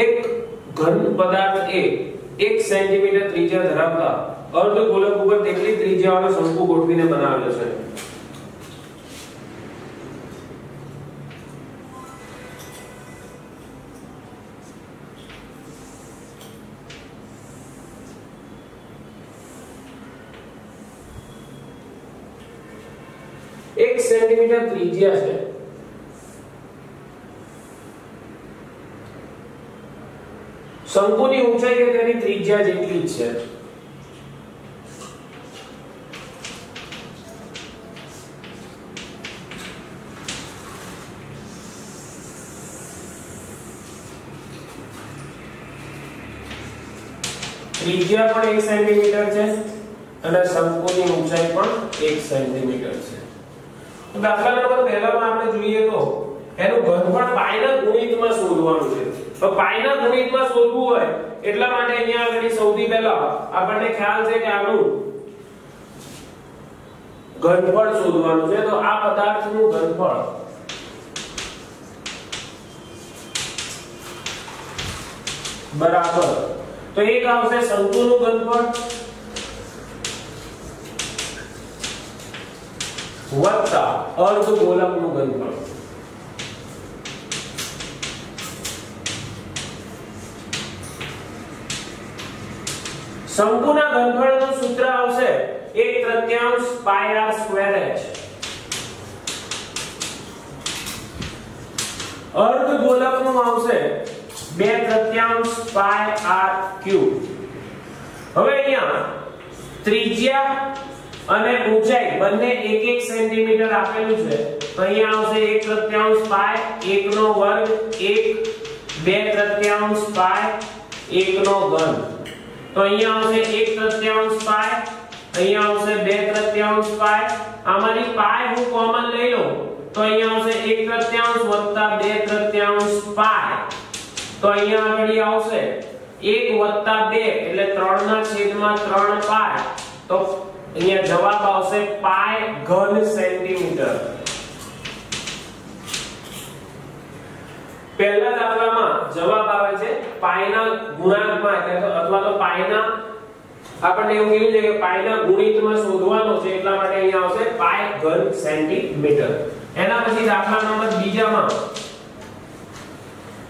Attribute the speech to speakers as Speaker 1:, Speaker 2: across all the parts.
Speaker 1: એક ઘન પદાર્થ એ 1 સેન્ટીમીટર ત્રિજ્યા ધરાવતા અર્ધગોલક ઉપર તેટલી ત્રિજ્યાવાળો શંકુ ગોઠવીને બનાવેલો છે. एक सेंटीमीटर त्रिज्या है. शंकुनी ऊंचाई के तेरी त्रिज्या जेटली ज छे. त्रिज्या पण 1 सेंटीमीटर છે અને શંકુની ઊંચાઈ પણ 1 સેન્ટીમીટર છે. દાખલા નંબર 2 માં આપણે જોઈએ તો એનું ઘનફળ પાઈના ગુણિતમાં શોધવાનું છે. તો પાઈના ગુણિતમાં શોધવું હોય એટલા માટે અહીંયા આગળ સૌથી પહેલા આપણને ખ્યાલ છે કે આનું ઘનફળ શોધવાનું છે. તો આ પદાર્થનું ઘનફળ બરાબર તો એક આવશે શંકુનું ઘનફળ વત્તા અર્ધગોલકનું ઘનફળ. શંકુના ઘનફળનું સૂત્ર આવશે 1/3 પાઈ r સ્ક્વેર h. અર્ધગોલકનું આવશે 2/3 પાઈ r ક્યુબ. હવે અહીંયા ત્રિજ્યા અને ઊંચાઈ બંને 1 સેન્ટીમીટર આપેલું છે. તો અહીંયા આવશે 1/3 પાઈ 1 નો વર્ગ 1 2/3 પાઈ 1 નો ઘન. તો અહીંયા આવશે 1/3 પાઈ અહીંયા આવશે 2/3 પાઈ. આમાંથી પાઈ હું કોમન લઈ લઉં તો અહીંયા આવશે 1/3 વત્તા 2/3 પાઈ. તો અહીંયા આગળ આવશે 1 વત્તા 2 એટલે 3/3 પાઈ. તો અહીંયા જવાબ આવશે પાઈ ઘન સેન્ટીમીટર. પહેલા દાખલામાં જવાબ આવે છે પાઈના ગુણાંકમાં અથવા તો પાઈના આપણને એવું કીધું છે કે પાઈના ગુણિતમાં શોધવાનો છે એટલા માટે અહીંયા આવશે પાઈ ઘન સેન્ટીમીટર. એના પછી દાખલા નંબર 2 માં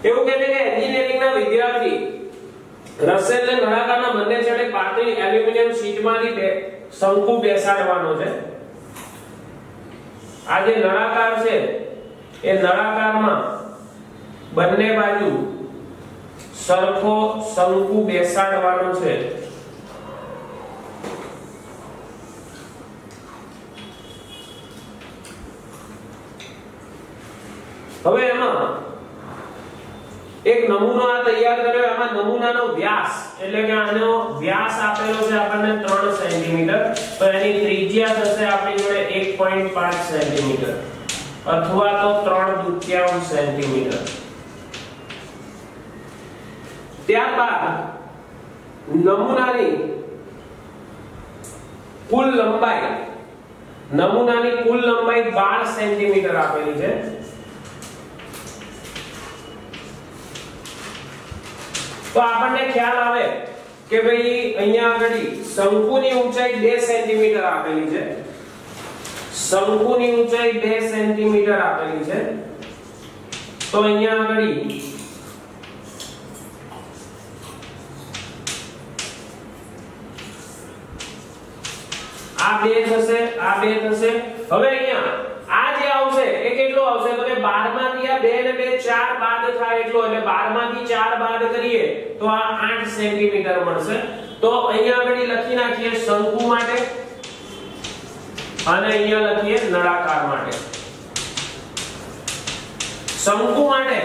Speaker 1: એવું કહે છે કે એન્જિનિયરિંગના વિદ્યાર્થી રસેલને નળાકારના બંને છેડે પાતળી એલ્યુમિનિયમ શીટમાંથી શંકુ બેસાડવાનો છે. આ જે નળાકાર છે એ નળાકારમાં બંને બાજુ સરખો શંકુ બેસાડવાનો છે. હવે એમાં એક નમૂનો આ તૈયાર કર્યો. એમાં નમૂનાનો વ્યાસ એટલે કે આનો વ્યાસ આપેલો છે આપણને 3 સેન્ટીમીટર. તો એની ત્રિજ્યા થશે આપણી જોડે 1.5 સેન્ટીમીટર અથવા તો 3/2 સેન્ટીમીટર. ત્યારબાદ નમૂનાની કુલ લંબાઈ 12 સેન્ટીમીટર આપેલી છે. તો આપણને ખ્યાલ આવે કે ભાઈ અહીંયા આગળ શંકુની ઊંચાઈ 2 સેન્ટીમીટર આપેલી છે. શંકુની ઊંચાઈ 2 સેન્ટીમીટર આપેલી છે. તો અહીંયા આગળ આ 2 થશે આ 2 થશે. હવે અહીંયા આ જે આવશે એ કેટલો આવશે તો કે 12 માંથી આ 2 ને 2 4 બાદ થાય એટલો એટલે 12 માંથી 4 બાદ કરીએ તો આ 8 સેન્ટીમીટર મળશે. તો અહીંયા આગળ લખી નાખીએ શંકુ માટે અને અહીંયા લખીએ નળાકાર માટે. શંકુ માટે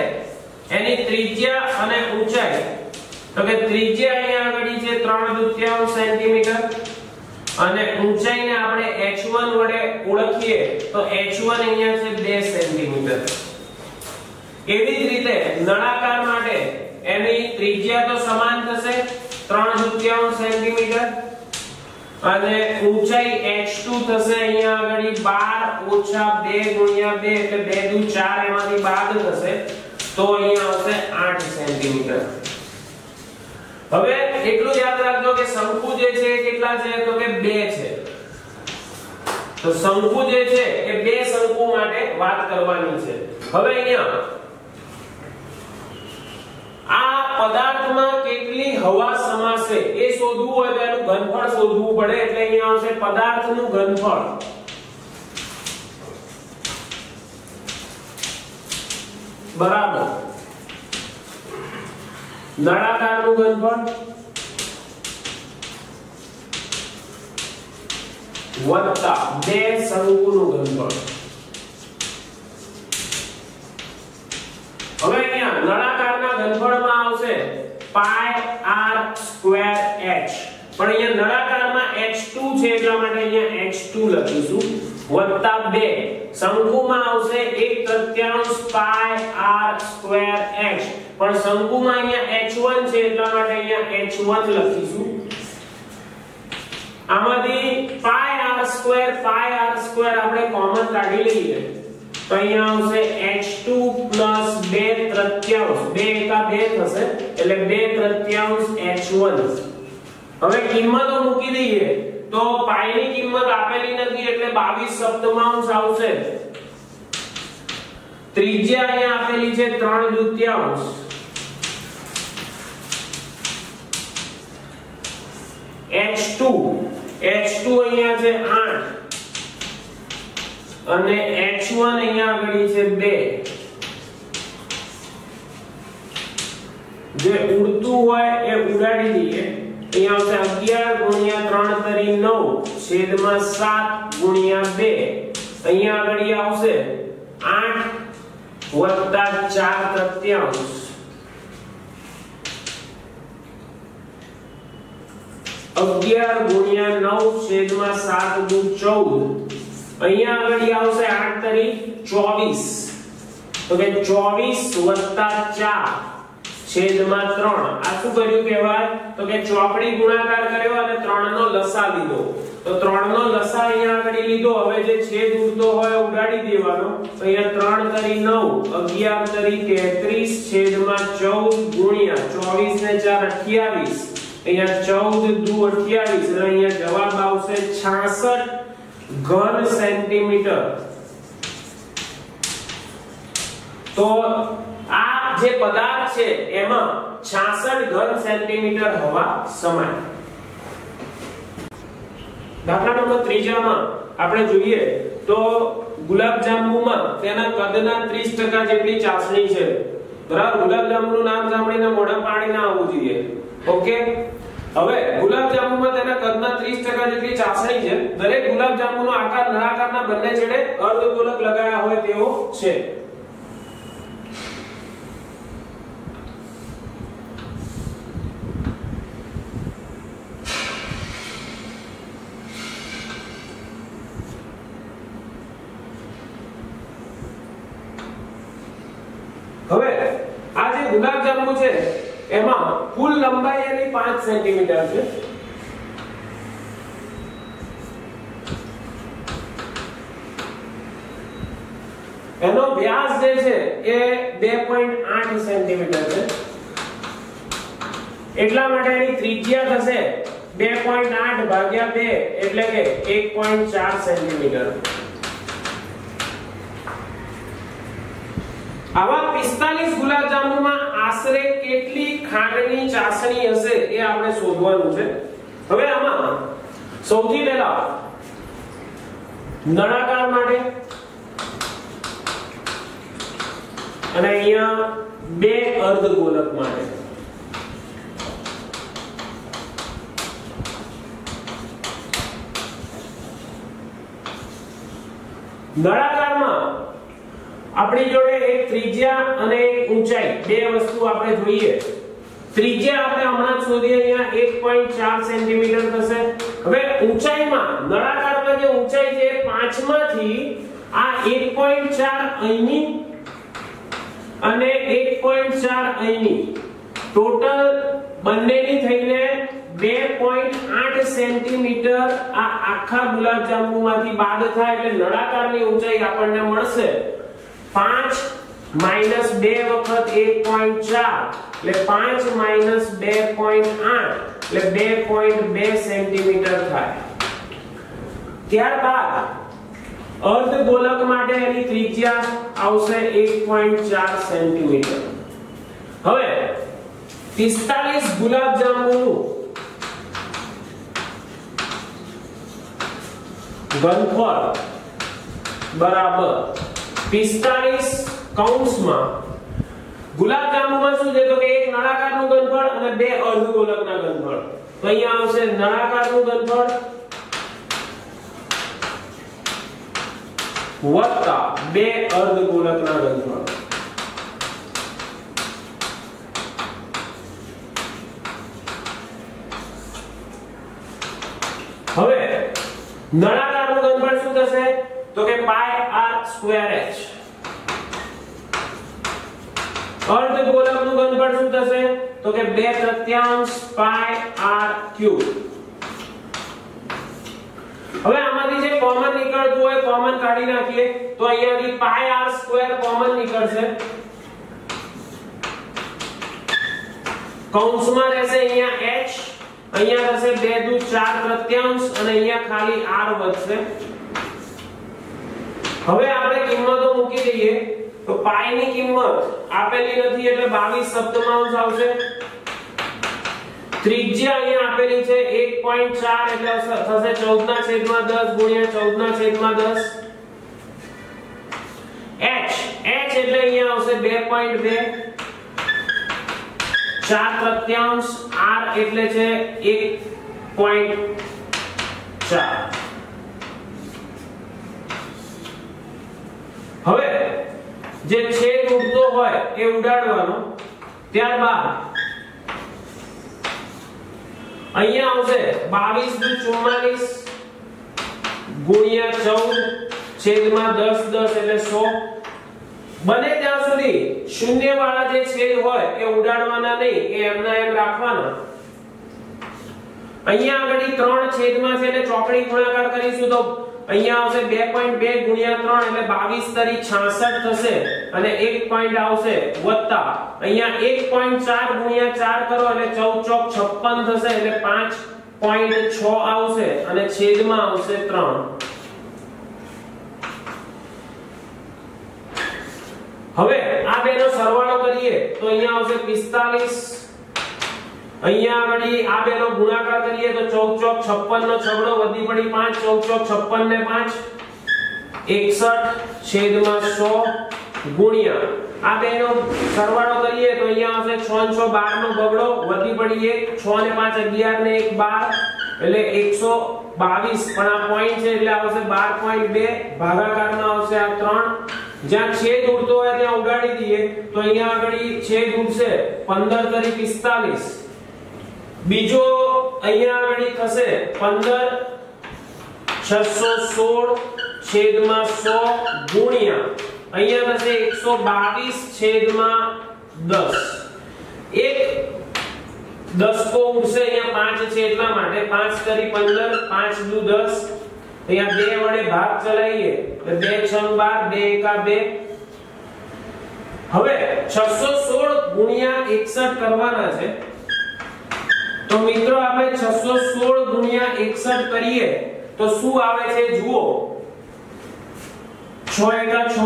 Speaker 1: એની ત્રિજ્યા અને ઊંચાઈ તો કે ત્રિજ્યા અહીંયા આગળ છે 3/2 સેન્ટીમીટર અને ઊંચાઈને આપણે h1 વડે ઓળખીએ તો h1 અહીંયા છે 2 સેન્ટીમીટર. એવી જ રીતે નળાકાર માટે એની ત્રિજ્યા તો સમાન થશે 3/2 સેન્ટીમીટર અને ઊંચાઈ h2 થશે અહીંયા આગળ 12 - 2 × 2 એટલે 2 × 4 એમાંથી બાદ થશે તો અહીંયા આવશે 8 સેન્ટીમીટર। હવે એટલું યાદ રાખજો કે શંકુ જે છે એ કેટલા છે તો કે 2 છે। તો શંકુ જે છે એ 2 શંકુ માટે વાત કરવાની છે। હવે અહીંયા આ પદાર્થમાં કેટલી હવા સમાશે એ શોધવું હોય તો એનું ઘનફળ શોધવું પડે। એટલે અહીંયા આવશે પદાર્થનું ઘનફળ બરાબર નળાકારનું ઘનફળ વત્તા 2 શંકુનું ઘનફળ। હવે અહીંયા નળાકારના ઘનફળમાં આવશે પાઈ r સ્ક્વેર h, પણ અહીંયા નળાકારમાં h2 છે એટલા માટે અહીંયા h2 લખીશું વત્તા 2 શંકુમાં આવશે 1/3 પાઈ r સ્ક્વેર h, પણ શંકુમાં અહીંયા h1 છે એટલા માટે અહીંયા h1 લખીશું। આમાંથી પાઈ r સ્ક્વેર આપણે કોમન કાઢી લઈએ તો અહીંયા આવશે h2 2/3 2 એકા 2 થશે એટલે 2/3 h1। હવે કિંમતો મૂકી દઈએ તો પાઈ ની કિંમત આપેલી નથી એટલે 22/7 આવશે। ત્રિજ્યા અહીંયા આપેલી છે 3/2, h2 અહીંયા છે 8 અને h1 અહીંયા આગળ છે 2। જે ઉડતું હોય એ ઉડાડી દઈએ। અહીંયા આવશે 11 * 3 9 / 7 * 2। અહીંયા આગળ આવશે 8 + 4/3 11 * 9 / 7 * 14। અહીંયા આગળ આવશે 8 તરી 24 તો કે 24 + 4 છેદમાં 3। આ શું કર્યું કહેવાય તો કે ચોકડી ગુણાકાર કર્યો અને 3 નો લસા લીધો। તો 3 નો લસા અહીંયા આગળ લીધો। હવે જે છેદ ઉડતો હોય ઉડાડી દેવાનો। તો અહીંયા 3 તરી 9 11 તરી 33 છેદમાં 14 ગુણ્યા 24 ને 4 28 અહીંયા 14 દુ 28 અને અહીંયા જવાબ આવશે 66 ઘન સેન્ટીમીટર। તો આ જે પદાર્થ છે એમાં 66 ઘન સેન્ટીમીટર હવા સમાય। દાખલા નંબર 3 માં આપણે જોઈએ તો ગુલાબજાંબુમાં તેના કદના 30% જેટલી ચાસણી છે બરાબર। ગુલાબજાંબુનું નામ સાંભળીને મોઢા પાણી ના આવવું જોઈએ, ઓકે। હવે ગુલાબજાંબુમાં તેના કદના 30% જેટલી ચાસણી છે। દરેક ગુલાબજાંબુનો આકાર નળાકારના બંને છેડે અર્ધગોલક લગાયા હોય તેવો છે। હવે આ જે ગુલાબજાંબુ છે એમાં કુલ લંબાઈ એની 5 સેન્ટીમીટર છે। એનો વ્યાસ જે છે એ 2.8 સેન્ટીમીટર છે। એટલા માટે એની ત્રિજ્યા થશે 2.8 ભાગ્યા 2 એટલે કે 1.4 સેન્ટીમીટર। આવા 45 ગુલાબજાંબુમાં આશરે કેટલી ખાંડની ચાસણી હશે એ આપણે શોધવાનું છે। હવે આમાં સૌથી પહેલા નળાકાર માટે અને અહીંયા 2 અર્ધગોલક માટે। નળાકારમાં આપણી જોડે એક ત્રિજ્યા અને એક ઊંચાઈ બે વસ્તુ આપણે જોઈએ। ત્રિજ્યા આપણે હમણાં જ શોધી અહીંયા 1.4 સેન્ટીમીટર થશે। હવે ઊંચાઈમાં નળાકારમાં જે ઊંચાઈ છે 5 માંથી આ 1.4 અહીંની અને 1.4 અહીંની ટોટલ બંનેની થઈને 2.8 સેન્ટીમીટર આ આખા ગુલાબજાંબુમાંથી બાદ થાય એટલે નળાકારની ઊંચાઈ આપણને મળશે 5 માઈનસ 2 વખત 1.4 એટલે 5 માઈનસ 2.8 એટલે 2.2 સેન્ટીમીટર થાય. ત્યારબાદ અર્ધગોલક માટે એની ત્રિજ્યા આવશે 1.4 સેન્ટીમીટર. હવે 45 ગુલાબજાંબુનું ઘનફળ બરાબર 45 કૌંસમાં ગુલાબજાંબુમાં શું છે તો કે એક નળાકારનું ઘનફળ અને બે અર્ધગોલકના ઘનફળ. તો અહીંયા આવશે નળાકારનું ઘનફળ વત્તા બે અર્ધગોલકના ઘનફળ. હવે નળાકારનું ઘનફળ શું થશે તો કે પાઈ r સ્ક્વેર h. અર્ધગોલકનું ઘનફળ શું થશે તો કે 2/3 પાઈ r ક્યુબ. હવે આમાંથી જે કોમન નીકળતું હોય કોમન કાઢી નાખીએ તો અહીંયાથી પાઈ r સ્ક્વેર કોમન નીકળશે. કૌંસમાં રહેશે અહીંયા h, અહીંયા થશે 2 દુ 4/3 અને અહીંયા ખાલી r વધશે. હવે આપણે કિંમતો મૂકી દઈએ તો પાઈ ની કિંમત આપેલી નથી એટલે 22 સપ્તમાંશ આવશે. ત્રિજ્યા અહીંયા આપેલી છે 1.4 એટલે થશે 14/10 ગુણ્યા 14/10. h એટલે અહીંયા આવશે 2.2. 4/3 r એટલે છે 1.4. હવે જે છેદ ઉડતો હોય એ ઉડાડવાનો. ત્યારબાદ અહીંયા આવશે 22 દુ 44 ગુણ્યા 14 છેદમાં 10 એટલે 100. બને ત્યાં સુધી શૂન્ય વાળા જે છેદ હોય એ ઉડાડવાના નહીં, એ એમના એમ રાખવાના. અહીંયા આગળ 3 છેદમાં છે એટલે ચોકડી ગુણાકાર કરીશું તો અહીંયા આવશે 2.2 ગુણ્યા 3 એટલે 22 તરી 66 થશે અને 1 પોઈન્ટ આવશે વત્તા અહીંયા 1.4 ગુણ્યા 4 કરો એટલે 14 ચોક 56 થશે એટલે 5.6 આવશે અને છેદમાં આવશે 3. હવે આ બેનો સરવાળો કરીએ તો અહીંયા આવશે 45. અહીંયા આગળ આ બેનો ગુણાકાર કરીએ તો 14 ચોક 56 નો છગડો વધી પડી 5, 14 ચોક 56 ને 5 61 છેદમાં 100 ગુણ્યા આ બેનો સરવાળો કરીએ તો અહીંયા આવશે 6 નો 12 નો બગડો વધી પડી 1, 6 ને 5 11 ને 1 12 એટલે 122 પણ આ પોઈન્ટ છે એટલે આવશે 12.2 ભાગાકારમાં આવશે આ 3. જ્યાં છેદ ઉડતો હોય ત્યાં ઉડાડી દઈએ તો અહીંયા આગળ છેદ ઉડશે 15 તરી 45. બીજો અહીંયા આગળ થશે 15 616 છેદમાં 100 ગુણ્યા અહીંયા થશે 122 છેદમાં 10. એક દસકો ઉડશે અહીંયા 5 છે એટલા માટે 5 તરી 15 5 દુ 10 અહીંયા 2 વડે ભાગ ચલાવીએ તો 2 6 12 2 એકા 2. હવે 616 ગુણ્યા 61 કરવાના છે તો મિત્રો આપણે 616 ગુણ્યા 61 કરીએ તો શું આવે છે જુઓ. 6 એકા 6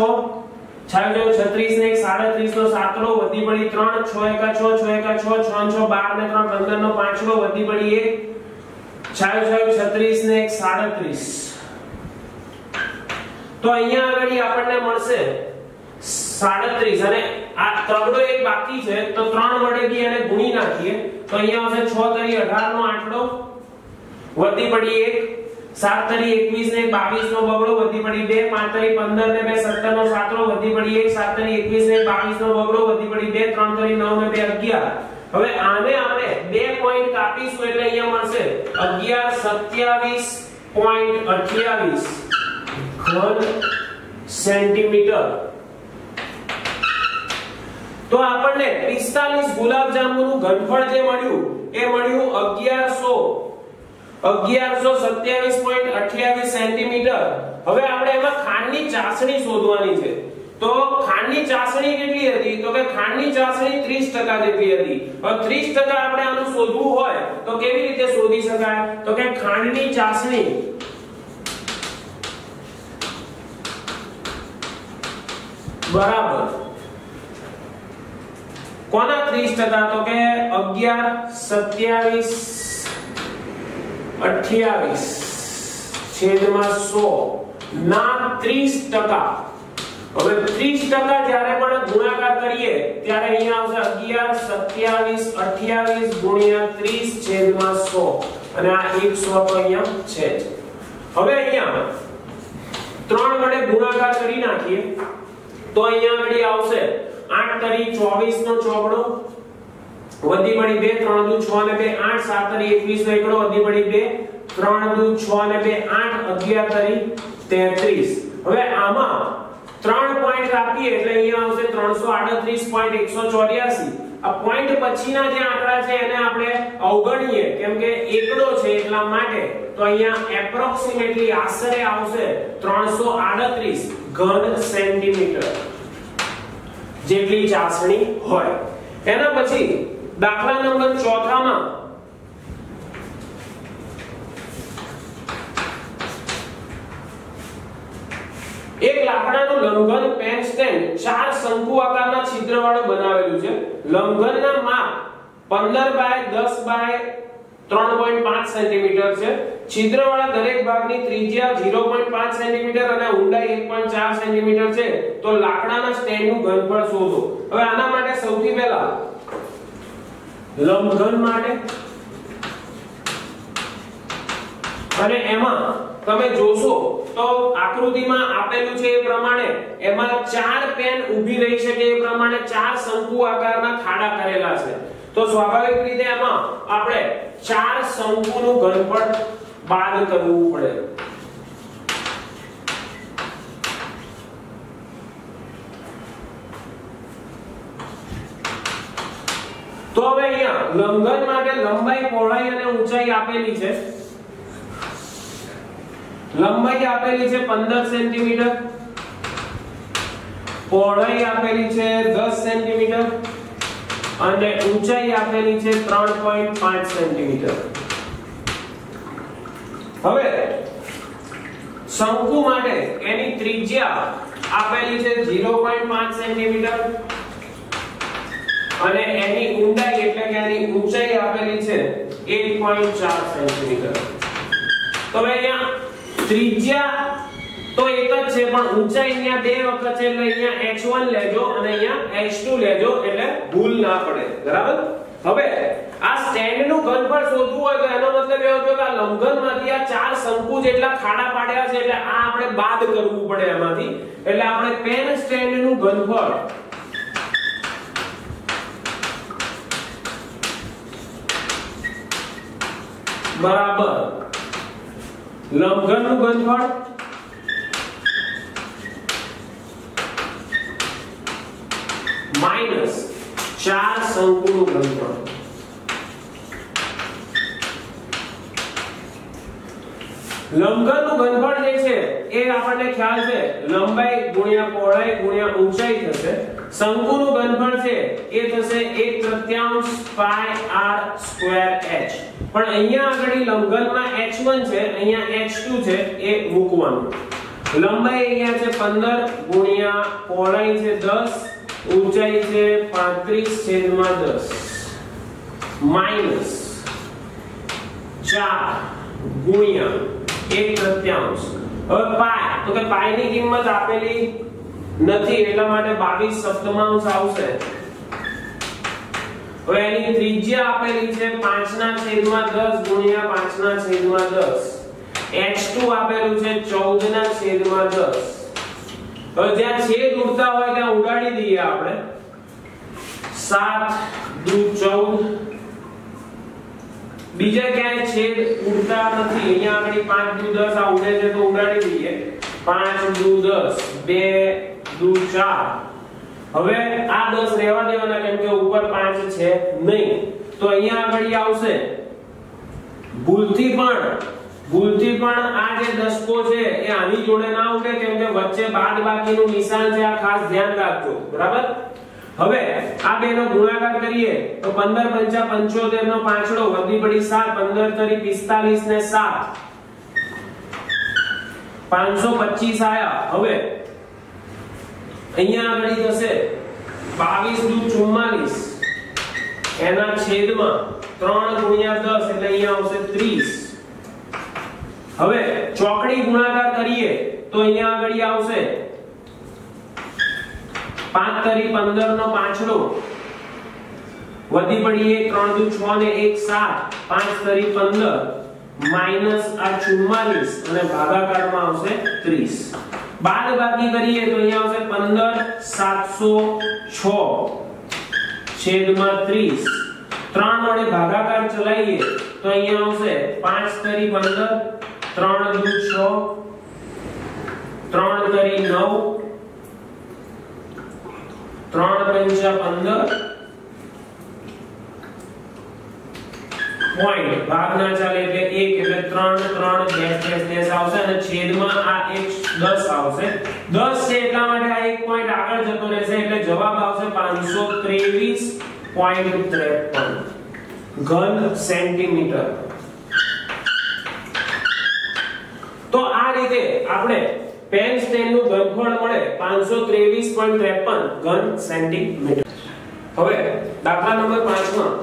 Speaker 1: છાયો 36 ને 37 નો સાતડો વધી પડી 3, 6 એકા 6 6 એકા 6 6 6 12 ને 3 15 નો પાંચડો વધી પડી 1 છાયો 36 ને 37. તો અહીંયા આગળ આપણને મળશે 37 અને આ ત્રગડો એક બાકી છે તો 3 વડે બી એને ગુણી નાખીએ તો અહીંયા આવશે 6 તરી 18 નો આંકડો વધી પડી 1, 7 તરી 21 ને 22 નો બગડો વધી પડી 2, 5 તરી 15 ને 2 17 નો સાતડો વધી પડી 1, 7 તરી 21 ને 22 નો બગડો વધી પડી 2, 3 તરી 9 ને 2 11. હવે આને આપણે 2 પોઈન્ટ કાપીશું એટલે અહીંયા મળશે 1127.28 ઘન સેન્ટીમીટર. તો આપણને 45 ગુલાબજાંબુનું ઘનફળ જે મળ્યું એ મળ્યું 1127.28 સેન્ટીમીટર. હવે આપણે એમાં ખાંડની ચાસણી શોધવાની છે તો ખાંડની ચાસણી કેટલી હતી તો કે ખાંડની ચાસણી 30% જેટલી હતી. હવે 30% આપણે આનું શોધવું હોય તો કેવી રીતે શોધી શકાય તો કે ખાંડની ચાસણી બરાબર કોના 30% તો કે 11 27 28 છેદમાં 100 ના 30%. હવે 30% જ્યારે પણ ગુણાકાર કરીએ ત્યારે અહીંયા આવશે 11 27 28 ગુણ્યા 30 છેદમાં 100 અને આ 100 તો અહીંયા છે. હવે અહીંયા 3 વડે ગુણાકાર કરી નાખીએ તો અહીંયા આગળ આવશે 8 તરી 24 નો ચોગડો વધી પડી 2 3 દુ 6 ને 2 8 7 તરી 21 નો એકડો વધી પડી 2 3 દુ 6 ને 2 8 11 તરી 33. હવે આમાં 3 પોઈન્ટ આપીએ એટલે અહીંયા આવશે 338.184. આ પોઈન્ટ પછીના જે આંકડા છે એને આપણે અવગણીએ કેમ કે એકડો છે એટલા માટે તો અહીંયા એપ્રોક્સિમેટલી આશરે આવશે 338 ઘન સેન્ટીમીટર જેટલી ચાસણી હોય. એના પછી દાખલા નંબર 4 માં એક લાકડાનું લંબઘન પેન સ્ટેન્ડ 4 શંકુ આકારના છિદ્રવાળું બનાવેલું છે. લંબઘનના માપ 15 બાય 10 બાય 3.5 સેન્ટીમીટર છે. છિદ્રવાળા દરેક ભાગની ત્રિજ્યા 0.5 સેન્ટીમીટર અને ઊંડાઈ 1.4 સેન્ટીમીટર છે. તો લાકડાના સ્ટેન્ડનું ઘનફળ શોધો. હવે આના માટે સૌથી પહેલા લંબઘન માટે અને એમાં તમે જોશો તો આકૃતિમાં આપેલું છે એ પ્રમાણે એમાં 4 પેન ઊભી રહી શકે એ પ્રમાણે 4 શંકુ આકારના ખાડા કરેલા છે. તો સ્વાભાવિક રીતે એમાં આપણે 4 શંકુનું ઘનફળ બાદ કરવું પડે. તો હવે અહીંયા લંબઘન માટે લંબાઈ પહોળાઈ અને ઊંચાઈ આપેલી છે. લંબાઈ આપેલી છે 15 સેન્ટીમીટર, પહોળાઈ આપેલી છે 10 સેન્ટીમીટર અને ઊંચાઈ આપેલી છે 3.5 સેન્ટીમીટર. હવે શંકુ માટે એની ત્રિજ્યા આપેલી છે 0.5 સેન્ટીમીટર અને એની ઊંડાઈ એટલે કે એની ઊંચાઈ આપેલી છે 1.4 સેન્ટીમીટર. તો અહીંયા ત્રિજ્યા તો એક જ છે પણ ઊંચાઈ અહીંયા બે વખત છે એટલે અહીંયા h1 લેજો અને અહીંયા h2 લેજો એટલે ભૂલ ના પડે. બરાબર. હવે આ સ્ટેન્ડનું ઘનફળ શોધવું હોય તો એનો મતલબ એવો થયો કે આ લંબઘનમાંથી આ 4 શંકુ જેટલા ખાડા પાડ્યા છે એટલે આ આપણે બાદ કરવું પડે એમાંથી. એટલે આપણે પેન સ્ટેન્ડનું ઘનફળ બરાબર લંબઘનનું ઘનફળ માઈનસ 4 શંકુનું ઘનફળ. લંબઘનનું ઘનફળ જે છે એ આપણને ખ્યાલ છે લંબાઈ ગુણ્યા પહોળાઈ ગુણ્યા ઊંચાઈ થશે. શંકુનું ઘનફળ છે એ થશે 1/3 પાઈ r સ્ક્વેર h. પણ અહીંયા આગળ લંબઘનમાં h1 છે અહીંયા h2 છે એ મૂકવાનું. લંબાઈ અહીંયા છે 15 ગુણ્યા પહોળાઈ છે 10 ઊંચાઈ છે 35/10 માઈનસ 4 ગુણ્યા 1/3. હવે પાઈ તો કે પાઈ ની કિંમત આપેલી નથી એટલા માટે 22 સપ્તમાંશ આવશે. હવે એની ત્રિજ્યા આપેલી છે 5/10 ગુણ્યા 5/10. h2 આપેલું છે 14/10. હવે જ્યાં છેદ ઉડતા હોય ત્યાં ઉડાડી દઈએ આપણે. 7 દુ 14. બીજા ક્યાંય છેદ ઉડતા નથી અહીંયા આગળ 5 દુ 10 આ ઉડે છે તો ઉડાડી દઈએ. 5 દુ 10 2 દુ 4. હવે આ 10 રહેવા દેવાના કેમ કે ઉપર 5 છે નહીં. તો અહીંયા આગળ આવશે ભૂલથી પણ ભૂલથી પણ આ જે દશકો છે એ આની જોડે ના ઉડે, કેમ કે વચ્ચે બાદબાકીનું નિશાન છે, આ ખાસ ધ્યાન રાખજો, બરાબર? હવે આ બેનો ગુણાકાર કરીએ તો 15 પંચા 75 નો પાંચડો વધી પડી 7, 15 તરી 45 ને 7 525 આયા। હવે અહીંયા આગળ થશે 22 દુ 44 એના છેદમાં 3 ગુણ્યા 10 એટલે અહીંયા આવશે 30। હવે ચોકડી ગુણાકાર કરીએ તો અહીંયા આગળ આવશે 5 તરી 15 નો પાંચડો વધી પડી 1, 3 દુ 6 ને 1 7, 5 તરી 15 માઈનસ આ 44 અને ભાગાકારમાં આવશે 30। બાદબાકી કરીએ તો અહીંયા આવશે 15 706 છેદમાં 30। 3 વડે ભાગાકાર ચલાવીએ તો અહીંયા આવશે 5 તરી 15, 3 દુ 6, 3 તરી 9, 3 પંચા 15 પોઈન્ટ ભાગ ના ચાલે એટલે 1 એટલે 3 3 ડેશ આવશે અને છેદમાં આ 10 આવશે। 10 છે એટલા માટે આ એક પોઈન્ટ આગળ જતો રહેશે એટલે જવાબ આવશે 523.53 ઘન સેન્ટીમીટર। તો આ રીતે આપણે પેન સ્ટેન્ડ નું ઘનફળ મળે 523.53 ઘન સેન્ટીમીટર। હવે દાખલા નંબર 5 માં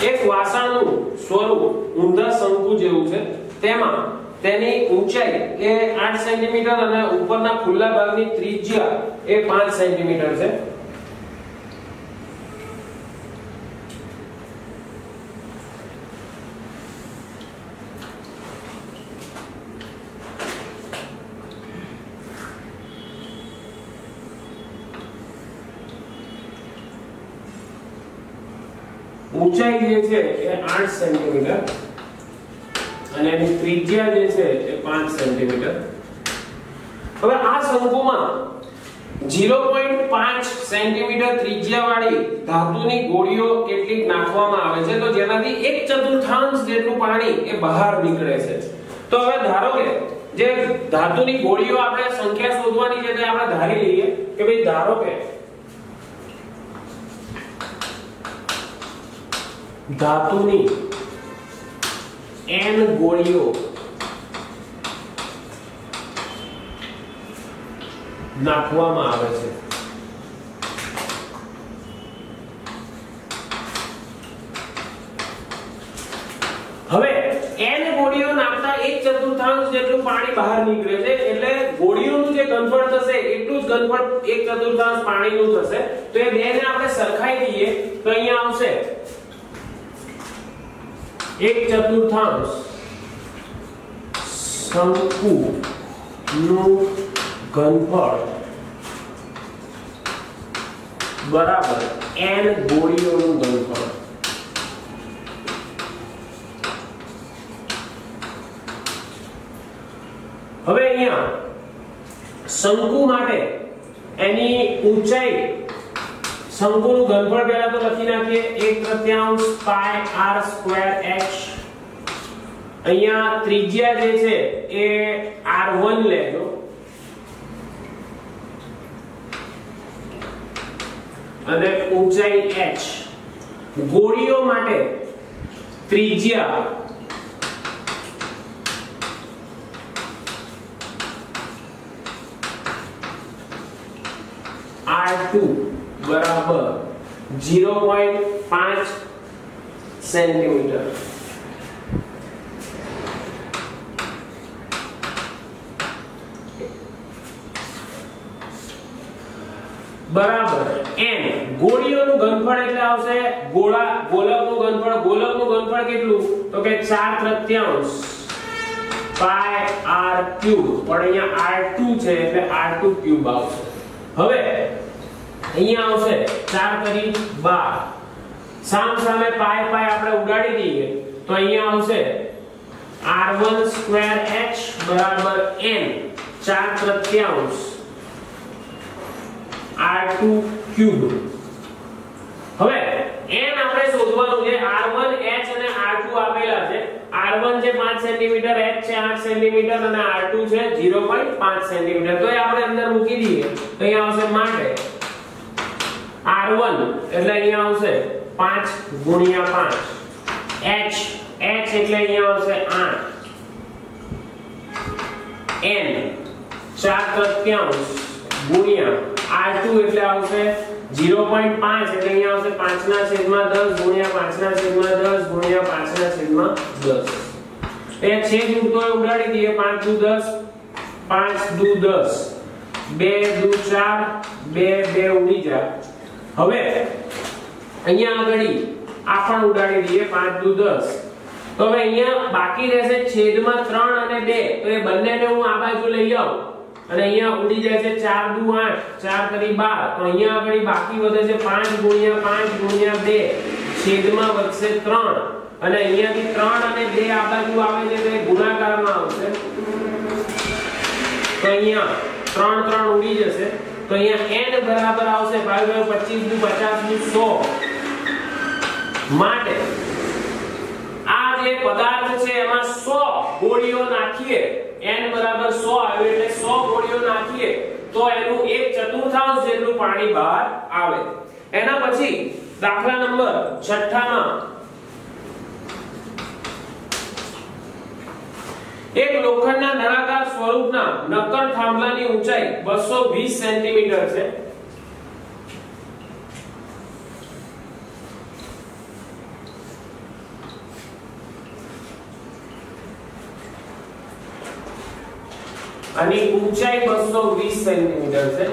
Speaker 1: એક વાસણનું સ્વરૂપ ઊંધા શંકુ જેવું છે, તેમાં તેની ઊંચાઈ એ 8 સેન્ટીમીટર અને ઉપરના ખુલ્લા ભાગની ત્રિજ્યા એ 5 સેન્ટીમીટર છે। ઊંચાઈ જે છે એ 8 સેન્ટીમીટર અને એની ત્રિજ્યા જે છે એ 5 સેન્ટીમીટર। હવે આ શંકુમાં 0.5 સેન્ટીમીટર ત્રિજ્યાવાળી ધાતુની ગોળીઓ કેટલીક નાખવામાં આવે છે, તો જેનાથી 1/4 જેટલું પાણી એ બહાર નીકળે છે। તો હવે ધારો કે જે ધાતુની ગોળીઓ આપણે સંખ્યા શોધવાની છે તે આપણે ધારી લઈએ કે ભાઈ ધારો કે धातुनी n गोळीओ नाखवामां आवे छे। હવે n ગોળીઓ નાખતા 1/4 જેટલું પાણી બહાર નીકળે છે એટલે ગોળીઓનું જે ઘનફળ થશે એટલું જ ઘનફળ 1/4 પાણીનું થશે। તો એ બેને આપણે સરખાઈ દઈએ તો અહીંયા આવશે 1/4 શંકુ નું ઘનફળ બરાબર n ગોળીઓનું ઘનફળ। હવે અહીંયા શંકુ માટે એની ઊંચાઈ શંકુનું ઘનફળ પહેલા તો લખી નાખીએ 1/3 પાઈ r સ્ક્વેર h। અહીંયા ત્રિજ્યા જે છે એ r1 લેજો અને ઊંચાઈ h। ગોળીઓ માટે ત્રિજ્યા r2 बराबर 0.5 सेंटीमीटर। बराबर n ગોળીઓનું ઘનફળ એટલે આવશે ગોળકનું ઘનફળ કેટલું તો કે 4/3 પાઈ r ક્યુબ, પણ અહીંયા r2 છે એટલે r2 ક્યુબ આવશે। હવે અહીંયા આવશે 4/12 સામે પાઈ આપણે ઉડાડી દઈએ તો અહીંયા આવશે r1 સ્ક્વેર h બરાબર n 4/3 r2 ક્યુબ। હવે n આપણે શોધવાનું છે r1 h અને r2 R2 આપેલા છે, R1 છે 5 સેન્ટીમીટર, h છે 8 સેન્ટીમીટર અને R2 છે 0.5 સેન્ટીમીટર. તો એ આપણે અંદર મૂકી દઈએ તો અહીંયા આવશે માટે R1 એટલે અહીંયા આવશે 5 ગુણ્યા 5, h એટલે અહીંયા આવશે 8, n 4/3 ગુણ્યા R2 એટલે આવશે 0.5 એટલે અહીંયા આવશે 5/10 ગુણ્યા 5/10 ગુણ્યા 5/10. એ છેદ ઉડતો ઉડાડી દઈએ. 5 દુ 10, 5 દુ 10, 2 દુ 4, 2 ઉડી જાય. હવે અહીંયા આગળ આ પણ ઉડાડી દઈએ 5 દુ 10. તો હવે અહીંયા બાકી રહેશે છેદમાં 3 અને 2. તો એ બંનેને હું આ બાજુ લઈ આવું અને અહીંયા ઉડી જાય છે 4 દુ 8, 4 તરી 12. તો અહીંયા આગળ બાકી વધે છે 5 ગુણ્યા 5 ગુણ્યા 2, છેદમાં વધશે 3 અને અહીંયાથી 3 અને 2 આ બાજુ આવે છે તો એ ગુણાકારમાં આવશે. તો અહીંયા 3 3 ઉડી જશે. તો અહીંયા n બરાબર આવશે 25 દુ 50 દુ 100. માટે આ જે પદાર્થ છે એમાં 100 ગોળીઓ નાખીએ. n બરાબર 100 આવે એટલે 100 ગોળીઓ નાખીએ તો એનું 1/4 જેટલું પાણી બહાર આવે. એના પછી દાખલા નંબર 6 માં એક લોખંડના નળાકાર સ્વરૂપના નક્કર થાંભલાની ઊંચાઈ 220 સેન્ટીમીટર છે. આની ઊંચાઈ 220 સેન્ટીમીટર છે.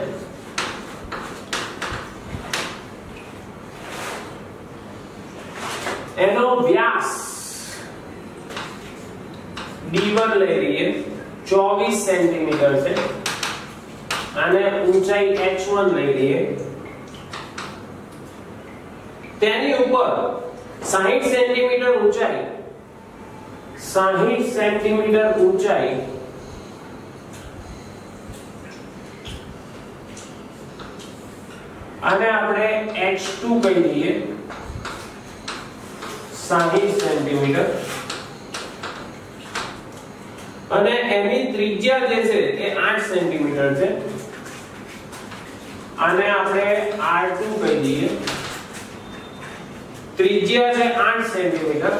Speaker 1: એનો વ્યાસ d1 લઈ લઈએ 24 સેન્ટીમીટર છે અને ઊંચાઈ h1 લઈ લઈએ. તેની ઉપર 60 સેન્ટીમીટર ઊંચાઈ 60 સેન્ટીમીટર ઊંચાઈ અને આપણે h2 કહી દઈએ 60 સેન્ટીમીટર અને એની ત્રિજ્યા જે છે એ 8 સેન્ટીમીટર છે અને આપણે r2 કહી દઈએ. ત્રિજ્યા છે 8 સેન્ટીમીટર.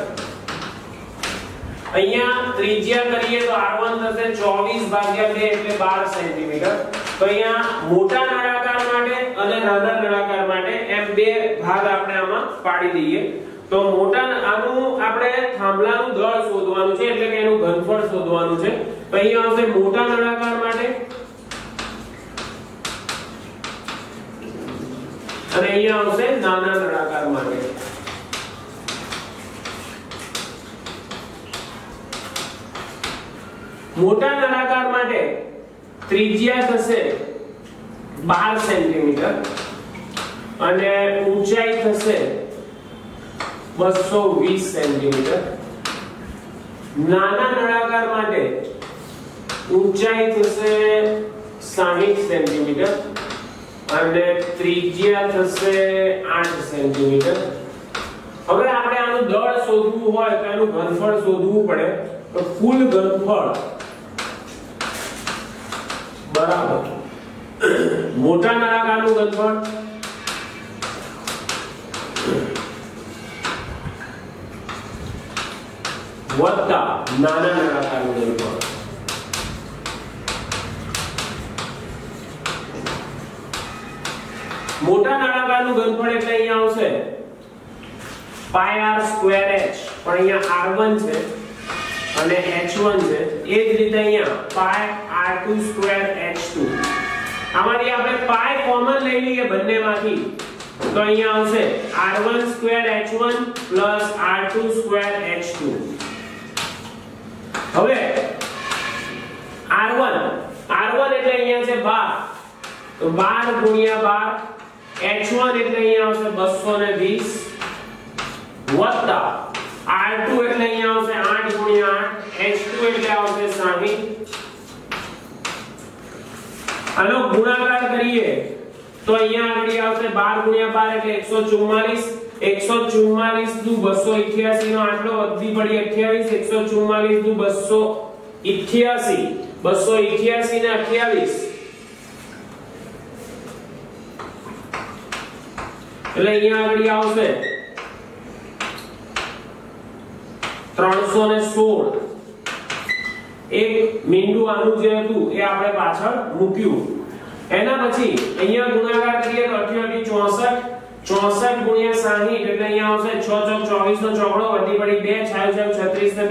Speaker 1: અહીંયા ત્રિજ્યા કરીએ તો r1 થશે 24/2 એટલે 12 સેન્ટીમીટર. તો અહીંયા મોટા નળાકાર માટે અને નાના નળાકાર માટે એમ બે ભાગ આપણે આમાં પાડી દઈએ. તો મોટા આનું આપણે થાંભલાનું દળ શોધવાનું છે એટલે કે એનું ઘનફળ શોધવાનું છે. તો અહીંયા આવશે મોટા નળાકાર માટે અને અહીંયા આવશે નાના નળાકાર માટે. મોટા નળાકાર માટે ત્રિજ્યા થશે 12 સેન્ટીમીટર અને ઊંચાઈ થશે 220 સેન્ટીમીટર. નાના નળાકાર માટે ઊંચાઈ થશે 60 સેન્ટીમીટર અને ત્રિજ્યા થશે 8 સેન્ટીમીટર. હવે આપણે આનું દળ શોધવું હોય તો એનું ઘનફળ શોધવું પડે. તો કુલ ઘનફળ બરાબર મોટા નળાકારનું ઘનફળ વત્તા નાના નળાકારનું ઘનફળ. મોટા નળાકારનું ઘનફળ એટલે અહીંયા આવશે πr2h પણ અહીંયા r1 છે અને h1 છે. એ જ રીતે અહીંયા πr2h2. આમાંથી આપણે પાઈ કોમન લઈ લઈએ બંનેમાંથી તો અહીંયા આવશે r1/h1 r2/h2. હવે r1 એટલે અહીંયા છે 12 તો 12 ગુણ્યા 12. h1 એટલે અહીંયા આવશે 220 વત્તા r2 એટલે અહીંયા આવશે 8 ગુણ્યા 8. h2 એટલે આવશે 60. આનો ગુણાકાર કરીએ તો અહીંયા આગળ આવશે 12 ગુણ્યા 12 એટલે 144 144 દુ 288 નો આટલો વધી પડી 28 144 દુ 288 288 ને 28 એટલે અહીંયા આગળ આવશે 316 એક મીંડું આનું જે હતું એ આપણે પાછળ મૂક્યું એના પછી અહીંયા ગુણાકાર કરીએ તો 68 64 ગુણ્યા 60 એટલે અહીંયા આવશે 6 ચોક 24 નો ચોકડો વધી પડી 2 6 36 ને 2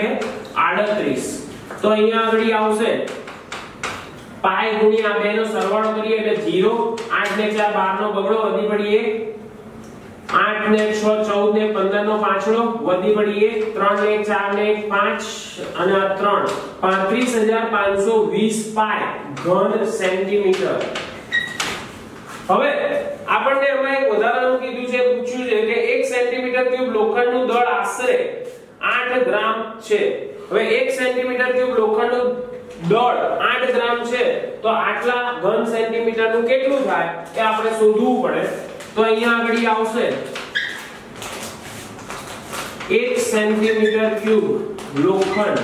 Speaker 1: 38 તો અહીંયા આગળ આવશે પાઈ ગુણ્યા 2 નો સરવાળો કરીએ એટલે 0 8 ને 4 12 નો બગડો વધી પડી 1 8 ને 6 14 ને 15 નો પાછળો વધી પડી 1 3 ને 4 ને 5 અને 3 35520 પાઈ ઘન સેન્ટીમીટર હવે આપણને એમાં એક વધારાનું કીધું છે પૂછ્યું છે કે 1 સેન્ટીમીટર ક્યુબ લોખંડનું દળ આશરે 8 ગ્રામ છે હવે 1 સેન્ટીમીટર ક્યુબ લોખંડનું દળ 8 ગ્રામ છે તો આટલા ઘન સેન્ટીમીટરનું કેટલું થાય એ આપણે શોધવું પડે તો અહીંયા આગળ આવશે 1 સેન્ટીમીટર ક્યુબ લોખંડ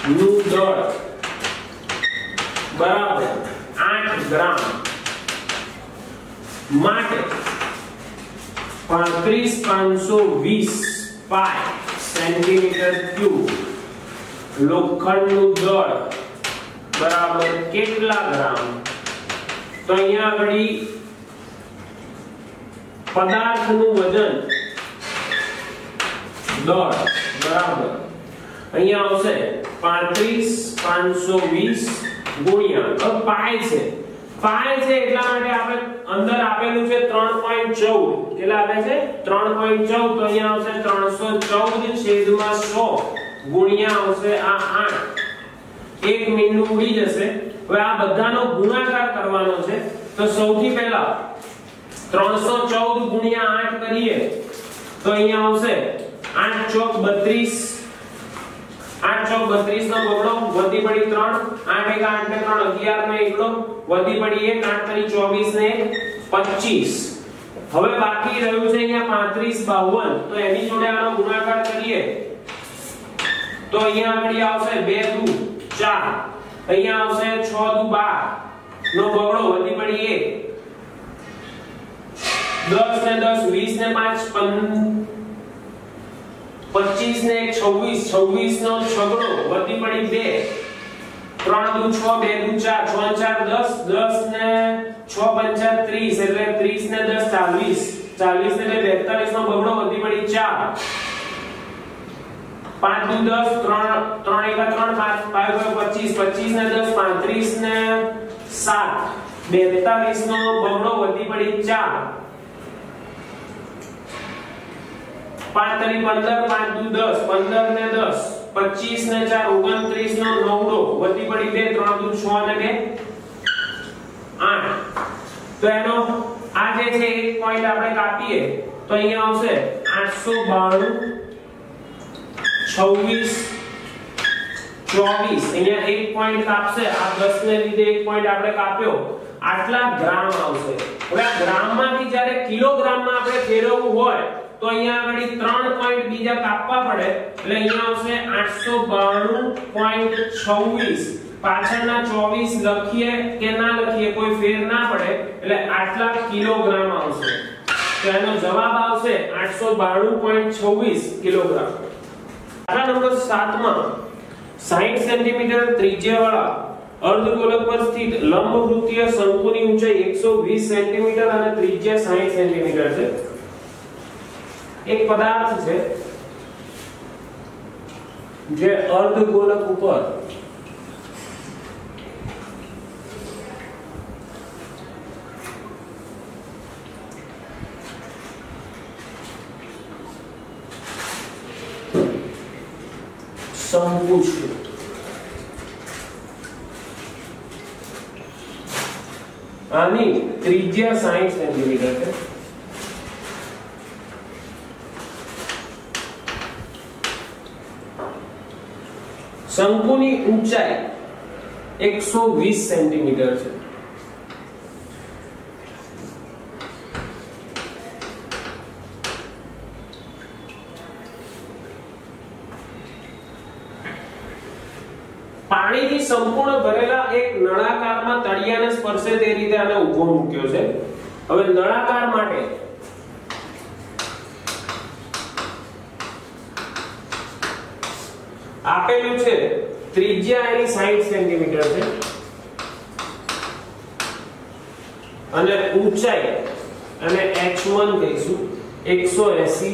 Speaker 1: નું દળ બરાબર 8 ગ્રામ માટે 35520 પાઈ સેન્ટીમીટર ક્યુબ લોખંડનું દળ બરાબર કેટલા ગ્રામ તો અહીંયા આગળ પદાર્થનું વજન દળ બરાબર અહીંયા આવશે 35520 ગુણ્યા પાઈ છે પાઈ છે એટલા માટે આપણે અંદર આપેલું છે 3.14 કેટલા આપે છે 3.14 તો અહીંયા આવશે 314 છેદમાં 100 ગુણ્યા આવશે આ 8 એક મીંડું ઉડી જશે હવે આ બધાનો ગુણાકાર કરવાનો છે તો સૌથી પહેલા 314 ગુણ્યા 8 કરીએ તો અહીંયા આવશે 8 ચોક 32 8 ચોક 32 નો બગડો વધી પડી 3 8 એક 8 ને 3 11 નો એકડો વધી પડી 1 8 તરી 24 ને 25 હવે બાકી રહ્યું છે અહીંયા 35 52 તો એની જોડે આનો ગુણાકાર કરીએ તો અહીંયા આગળ આવશે 2 દુ 4 અહીંયા આવશે 6 દુ 12 નો બગડો વધી પડી 1 10 ને 10 20 ને 5 25 ને 26 26 નો છગડો વધી પડી 2 3 દુ 6 2 દુ 4 6 4 10 10 ને 6 5 30 એટલે 30 ને 10 40 40 ને 42 નો બગડો વધી પડી 4 5 દુ 10 3 1 3 5 25 25 ને 10 35 ને 7 42 નો બગડો વધી પડી 4 5 તરી 15 5 દુ 10 15 ને 10 25 ને 4 29 નો નવડો વધી પડી 2 3 દુ 6 ને 2 8 તો એનો આ જે છે એક પોઈન્ટ આપણે કાપીએ તો અહીંયા આવશે 892 26 24 અહીંયા એક પોઈન્ટ કાપશે આ 10 ને લીધે એક પોઈન્ટ આપણે કાપ્યો આટલા ગ્રામ આવશે હવે આ ગ્રામ માંથી જ્યારે કિલોગ્રામ માં આપણે ફેરવવું હોય તો અહીંયા આગળ 3 પોઈન્ટ બીજા કાપવા પડે એટલે અહીંયા આવશે 892.26 પાછળના 24 લખીએ કે ના લખીએ કોઈ ફેર ના પડે એટલે આટલા કિલોગ્રામ આવશે તો એનો જવાબ આવશે 892.26 કિલોગ્રામ દાખલા નંબર 7 માં 60 સેન્ટીમીટર ત્રિજ્યાવાળા અર્ધગોલક પર સ્થિત લંબવૃત્તીય શંકુની ઊંચાઈ 120 સેન્ટીમીટર અને ત્રિજ્યા 60 સેન્ટીમીટર છે એક પદાર્થ છે જે અર્ધગોલક ઉપર શંકુ છે આની ત્રિજ્યા 60 સેન્ટીમીટર છે શંકુની ઊંચાઈ 120 સેન્ટીમીટર છે પાણીથી સંપૂર્ણ ભરેલા એક નળાકારમાં તળિયાને સ્પર્શે તે રીતે આને ઊભો મૂક્યો છે. હવે નળાકાર માટે આપેલું છે ત્રિજ્યા એની 60 સેન્ટીમીટર છે અને ઊંચાઈ અને h1 કહીશું 180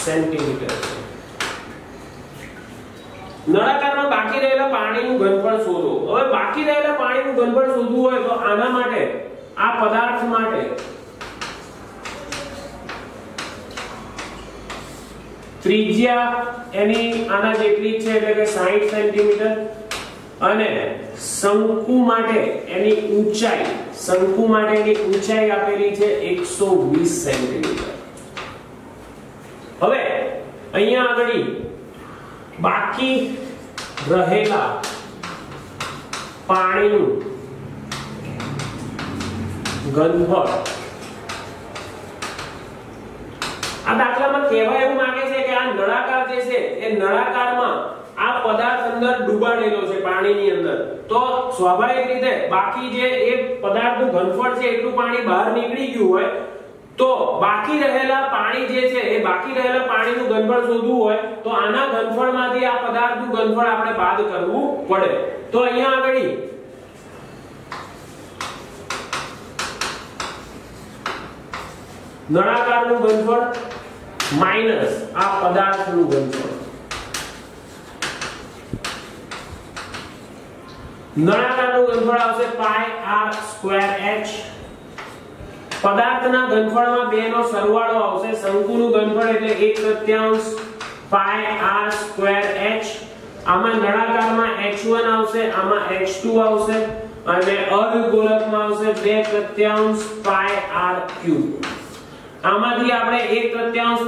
Speaker 1: સેન્ટીમીટર છે. નળાકારમાં બાકી રહેલા પાણીનું ઘનફળ શોધો. હવે બાકી રહેલા પાણીનું ઘનફળ શોધવું હોય તો આના માટે આ પદાર્થ માટે ત્રિજ્યા એની આના જેટલી છે એટલે કે 60 સેન્ટીમીટર અને શંકુ માટે એની ઊંચાઈ આપેલી છે 120 સેન્ટીમીટર. હવે અહીંયા આગળ બાકી રહેલા પાણીનું ઘનફળ આ દાખલામાં કહેવા એવું માંગે છે કે આ નળાકાર જે છે એ નળાકારમાં આ પદાર્થ અંદર ડૂબાડેલો છે પાણીની અંદર, તો સ્વાભાવિક રીતે બાકી જે એ પદાર્થનું ઘનફળ છે એટલું પાણી બહાર નીકળી ગયું હોય તો બાકી રહેલા પાણી જે છે એ બાકી રહેલા પાણીનું ઘનફળ શોધવું હોય તો આના ઘનફળમાંથી આ પદાર્થનું ઘનફળ આપણે બાદ કરવું પડે. તો અહીંયા આગળ નળાકારનું ઘનફળ માઈનસ આ પદાર્થનું ઘનફળ. નળાકારનું ઘનફળ આવશે πr²h. પદાર્થના ઘનફળમાં બે નો સરવાળો આવશે. શંકુનું ઘનફળ એટલે 1/3 πr²h. આમાં નળાકારમાં h1 આવશે, આમાં h2 આવશે અને અર્ધગોળકમાં આવશે 2/3 πr3. આમાંથી આપણે 1/3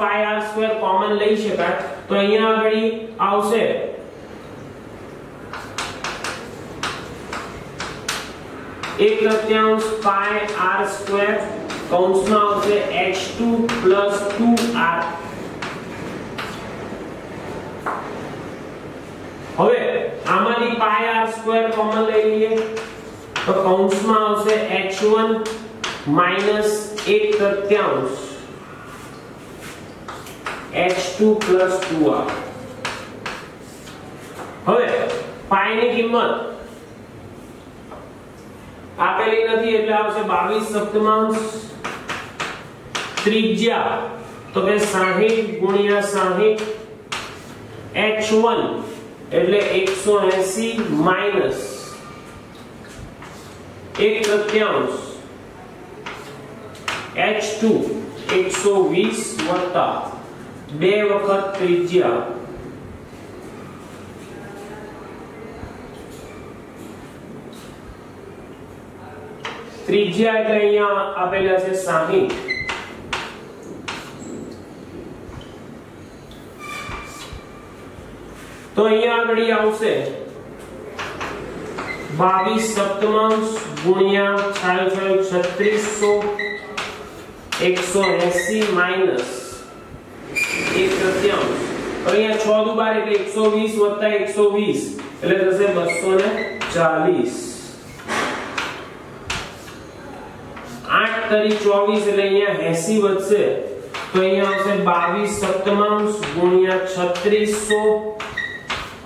Speaker 1: πr² કોમન લઈ શકાય તો અહીંયા આગળ આવશે 1/3 πr² કૌંસમાં આવશે h2 + 2r. હવે આમાંથી πr² કોમન લઈ લઈએ તો કૌંસમાં આવશે h1 - 1/3 h2 + 2r. હવે પાઈ ની કિંમત આપેલી નથી એટલે આવશે 22/7. ત્રિજ્યા તો કે 60 × 60 h1 એટલે 180 માઈનસ 1/3 h2 120 વત્તા 2 વખત ત્રિજ્યા ત્રિજ્યા એટલે અહીંયા આપેલા છે 60. તો અહીંયા આગળ આવશે 22/7 ગુણ્યા 3600 180 માઈનસ 1/3. અહીંયા 6 દુ 12 એટલે 120 વત્તા 120 એટલે થશે 240. 8 તરી 24 એટલે અહીંયા 80 વધશે તો અહીંયા આવશે 22/7 ગુણ્યા 3600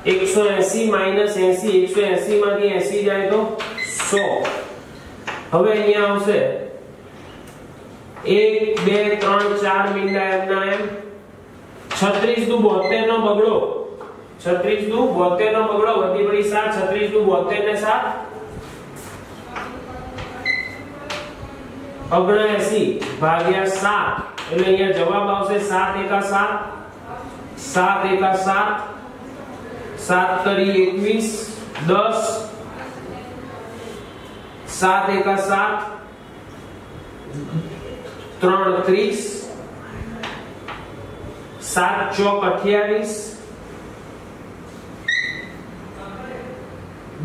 Speaker 1: 180 માઈનસ 80 180 માંથી 80 જાય તો 100. હવે અહીંયા આવશે 1 2 3 4 મીંડા એમના એમ 36 દુ 72 નો બગડો 36 દુ 72 નો બગડો વધી પડી 7 36 દુ 72 ને 7 79 ભાગ્યા 7 એટલે અહીંયા જવાબ આવશે 7 × 7 7 × 7 7 તરી 21 10 7 × 7 3 30 7 ચોક 28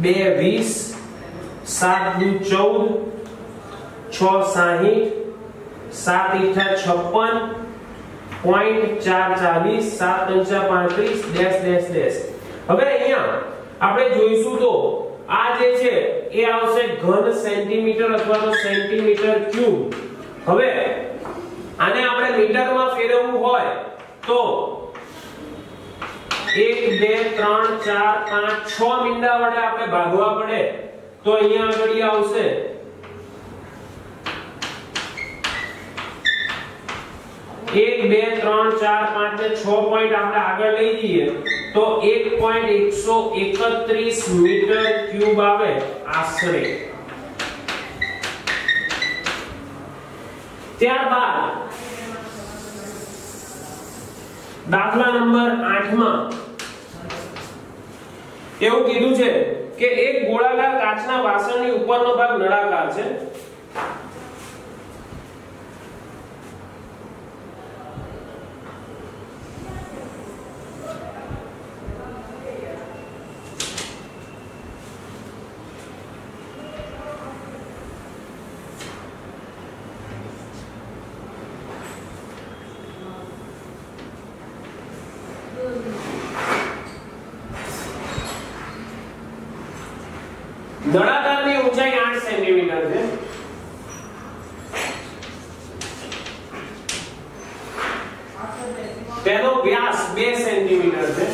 Speaker 1: 2 20 7 દુ 14 6 60 7 × 56 .440 7 × 35 ડેશ ડેશ ડેશ હવે અહીંયા આપણે જોઈશું તો આ જે છે એ આવશે ઘન સેન્ટીમીટર અથવા તો સેન્ટીમીટર ક્યુબ. હવે આને આપણે મીટરમાં ફેરવવું હોય તો 1 2 3 4 5 6 મીંડા વડે આપણે ભાગવા પડે તો અહીંયા આગળ આવશે 1 2 3 4 5 ને 6 પોઈન્ટ આપણે આગળ લઈ જઈએ તો 1.131 મીટર ક્યુબ આવે આશરે. ત્યારબાદ દાખલા નંબર 8 માં એવું કીધું છે કે એક ગોળાકાર કાચના વાસણની ઉપરનો ભાગ નળાકાર છે. નળાકારની ઊંચાઈ 8 સેન્ટીમીટર છે. તેનો વ્યાસ 2 સેન્ટીમીટર છે.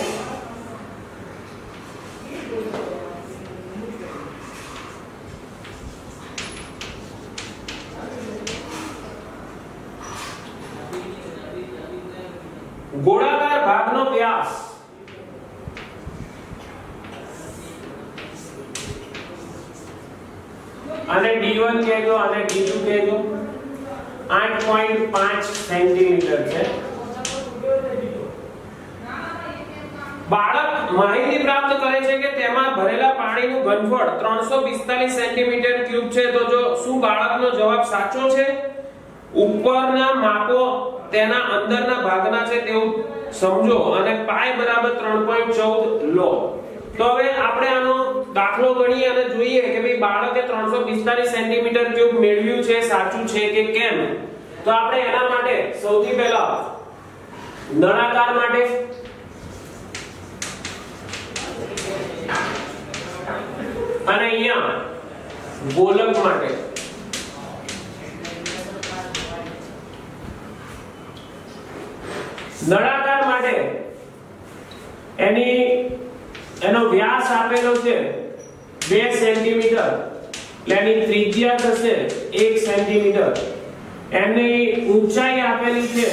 Speaker 1: ગોળાકાર ભાગનો વ્યાસ અને d1 કહેજો અને d2 કહેજો 8.5 સેન્ટીમીટર છે. બાળક માહિતી પ્રાપ્ત કરે છે કે તેમાં ભરેલા પાણીનું ઘનફળ 345 સેન્ટીમીટર ક્યુબ છે. તો જો શું બાળકનો જવાબ સાચો છે? ઉપરના માપો તેના અંદરના ભાગના છે તેવું સમજો અને પાઈ બરાબર 3.14 લો. તો હવે આપણે આનો દાખલો ગણીએ અને જોઈએ કે ભાઈ બાળકે 345 સેન્ટીમીટર ક્યુબ મેળવ્યું છે, સાચું છે કે કેમ. તો આપણે એના માટે સૌથી પહેલા નળાકાર માટે અને અહીંયા ગોલક માટે નળાકાર માટે એનો વ્યાસ આપેલો છે 2 સેન્ટીમીટર, એટલે એની ત્રિજ્યા થશે 1 સેન્ટીમીટર. એની ઊંચાઈ આપેલી છે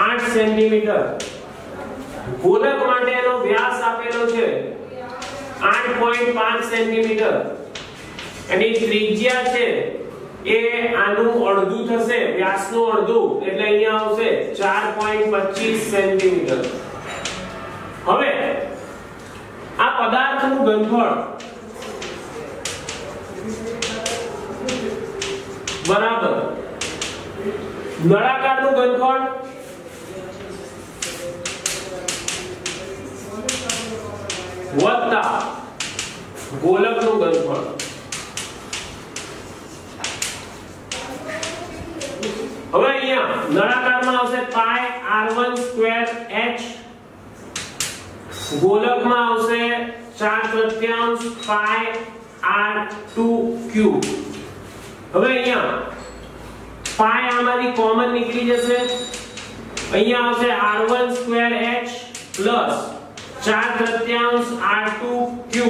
Speaker 1: 8 સેન્ટીમીટર. ગોલક માટે એનો વ્યાસ આપેલો છે 8.5 સેન્ટીમીટર. એની ત્રિજ્યા છે એ આનું અડધું થશે, વ્યાસનું અડધું, એટલે અહીંયા આવશે 4.25 સેન્ટીમીટર. હવે આ પદાર્થનું ઘનફળ બરાબર નળાકારનું ઘનફળ વત્તા ગોલકનું ઘનફળ. હવે અહીંયા નળાકારમાં આવશે પાઈ r1² h, ગોલકમાં આવશે 4/3 પાઈ r2³. હવે અહીંયા પાઈ આમાંથી કોમન નીકળી જશે, અહીંયા આવશે r1² h પ્લસ 4/3 r2³.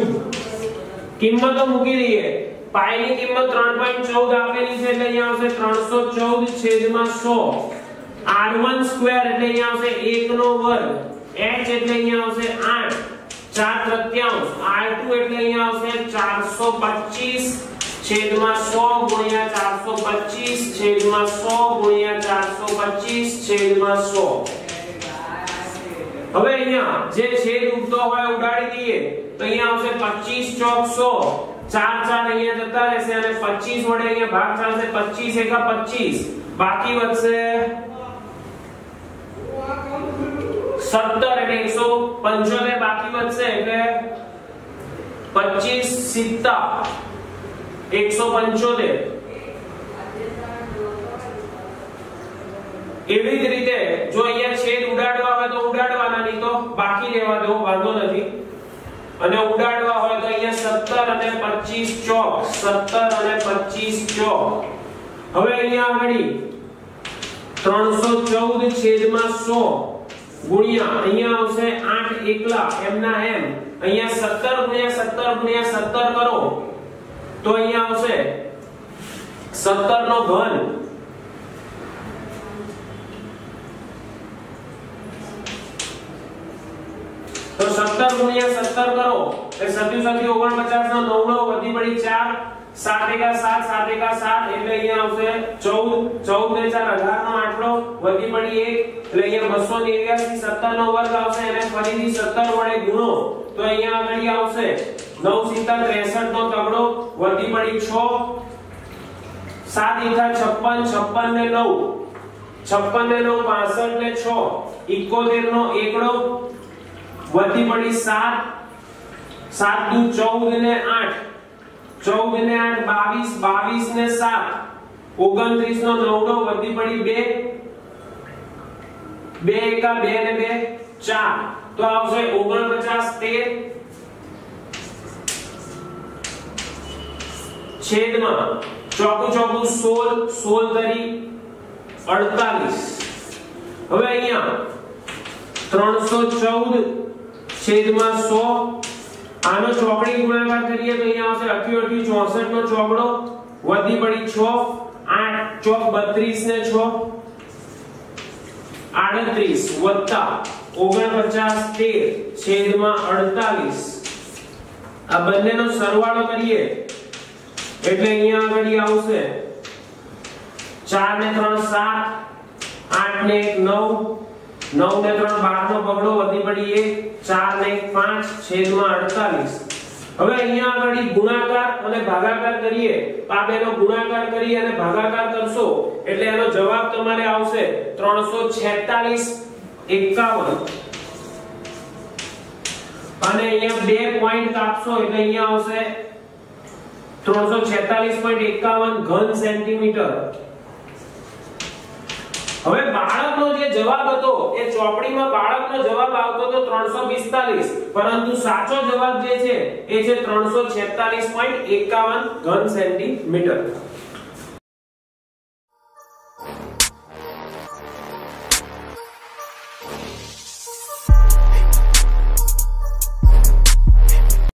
Speaker 1: કિંમતો મૂકી દઈએ. પાઈ ની કિંમત 3.14 આપેલી છે એટલે અહીંયા આવશે 314/100. r1² એટલે અહીંયા આવશે 1 નો વર્ગ, h એટલે અહીંયા આવશે 8, 4/3 r2 એટલે અહીંયા આવશે 425/100 ગુણ્યા 425/100 ગુણ્યા 425/100. હવે અહીંયા જે છેદ ઉડતો હોય ઉડાડી દઈએ તો અહીંયા આવશે 25 ચોક 100, 4 અહીંયા જતા રહેશે અને 25 વડે અહીંયા ભાગ ચાલશે, 25 એકા 25, બાકી વધશે 17 એટલે 175 બાકી વધશે એટલે 25 સિત્તા 175. એવી જ રીતે જો અહીંયા છેદ ઉડાડવા હોય તો ઉડાડવાના, નહીં તો બાકી રહેવા દો, વાંધો નથી. અને ઉડાડવા હોય તો અહીંયા 17 અને 25 ચોક, 17 અને 25 ચોક. હવે અહીંયા આગળ 314 છેદમાં 100 ગુણ્યા અહીંયા આવશે 8 એકલા એમના એમ. અહીંયા 17 ગુણ્યા 17 ગુણ્યા 17 કરો તો અહીંયા આવશે 17 નો ઘન. तो 17 गुणिया 17 करो तो 37 49 નો 9 વધી પડી 4 7 એકા 7 7 એકા 7 એટલે અહીંયા આવશે 14 ને 4 18 નો આટલો વધી પડી 1 એટલે અહીંયા 289 17 નો વર્ગ આવશે અને ફરીથી 17 વડે ગુણો તો અહીંયા આગળ આવશે 9 સીતા 63 નો તગડો વધી પડી 6 7 એકા 56 56 ને 9 56 ને 9 65 ને 6 71 નો એકડો वधी पड़ी 7 7 दू 14 ने 8 14 ने 8 22 22 ने 7 29 नो नवडो वधी पड़ी 2 2 एका 2 ने 2 4 तो आवशे 49 13 छेद में चौकू चौकू 16 16 तरी 48 હવે અહીંયા 314 छेद में 100 आनो चौकड़ी गुणाकार करिए तो यहाँ से 88 64 नो चौकड़ो वधी पड़ी 6 8 चौक 32 ने 6 38 वत्ता 49 13 छेद में 48 आ બંને નો સરવાળો કરીએ એટલે અહીંયા આગળ આવશે 4 ને 3 7 8 ને 1 9 9 ને 3 12 નો બગડો વધી પડી 1 4 ને 5 છેદ માં 48 હવે અહીંયા આગળ ગુણાકાર અને ભાગાકાર કરીએ આ બેનો ગુણાકાર કરી અને ભાગાકાર કરશો એટલે એનો જવાબ તમારે આવશે 346 51 અને અહીંયા 2 પોઈન્ટ કાપશો એટલે અહીંયા આવશે 346.51 ઘન સેન્ટીમીટર હવે બાળકનો જે જવાબ હતો એ ચોપડીમાં બાળકનો જવાબ આવતો તો 345 પરંતુ સાચો જવાબ જે છે એ છે 346.51 ઘન સેન્ટીમીટર